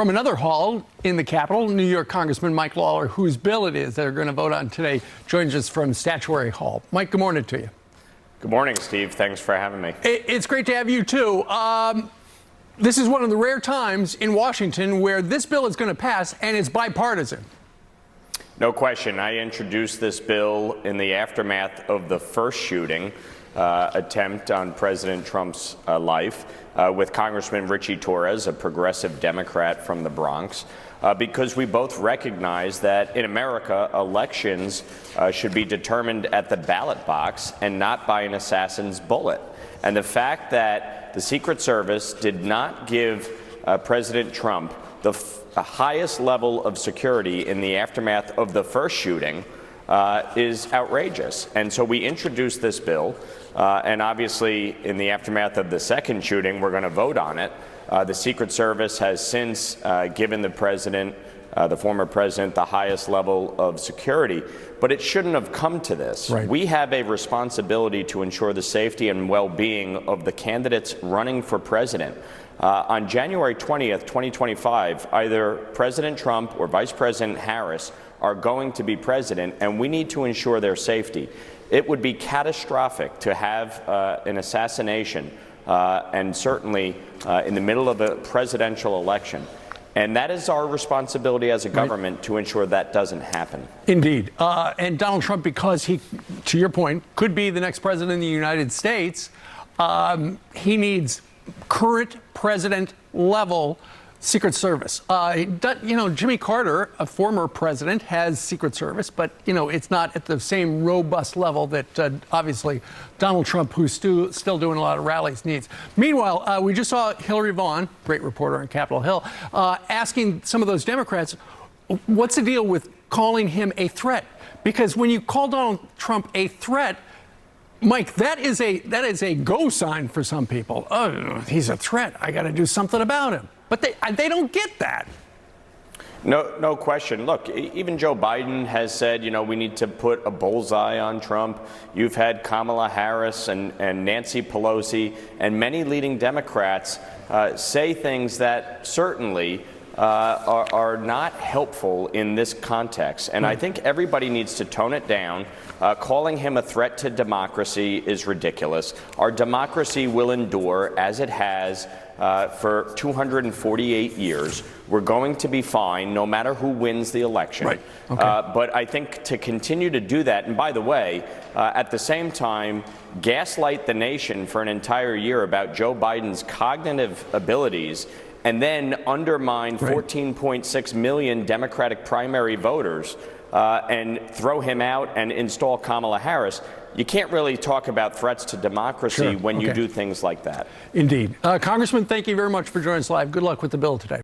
From another hall in the Capitol, New York Congressman Mike Lawler, whose bill it is that are going to vote on today, joins us from Statuary Hall. Mike, good morning to you. Good morning, Steve. Thanks for having me. It's great to have you, too. This is one of the rare times in Washington where this bill is going to pass, and it's bipartisan. No question. I introduced this bill in the aftermath of the first shooting attempt on President Trump's life with Congressman Richie Torres, a progressive Democrat from the Bronx, because we both recognize that in America, elections should be determined at the ballot box and not by an assassin's bullet. And the fact that the Secret Service did not give President Trump the highest level of security in the aftermath of the first shooting is outrageous. And so we introduced this bill, and obviously in the aftermath of the second shooting, we're going to vote on it. The Secret Service has since given the president, the former president, the highest level of security, but it shouldn't have come to this. Right. We have a responsibility to ensure the safety and well-being of the candidates running for president. On January 20th, 2025, either President Trump or Vice President Harris are going to be president, and we need to ensure their safety. It would be catastrophic to have an assassination, and certainly in the middle of a presidential election. And that is our responsibility as a government to ensure that doesn't happen. Indeed. And Donald Trump, because he, to your point, could be the next president of the United States, he needs current president level Secret Service. Jimmy Carter, a former president, has Secret Service, but, it's not at the same robust level that obviously Donald Trump, who's still doing a lot of rallies, needs. Meanwhile, we just saw Hillary Vaughn, great reporter on Capitol Hill, asking some of those Democrats, what's the deal with calling him a threat? Because when you call Donald Trump a threat, Mike, that is a go sign for some people. Oh, he's a threat. I got to do something about him. But they don't get that. No question. Look, even Joe Biden has said, we need to put a bullseye on Trump. You've had Kamala Harris and Nancy Pelosi and many leading Democrats say things that certainly are not helpful in this context. And I think everybody needs to tone it down. Calling him a threat to democracy is ridiculous. Our democracy will endure as it has for 248 years. We're going to be fine no matter who wins the election. Right. Okay. But I think to continue to do that, and by the way, at the same time, gaslight the nation for an entire year about Joe Biden's cognitive abilities, and then undermine 14.6 million Democratic primary voters and throw him out and install Kamala Harris. You can't really talk about threats to democracy when you do things like that. Indeed. Congressman, thank you very much for joining us live. Good luck with the bill today.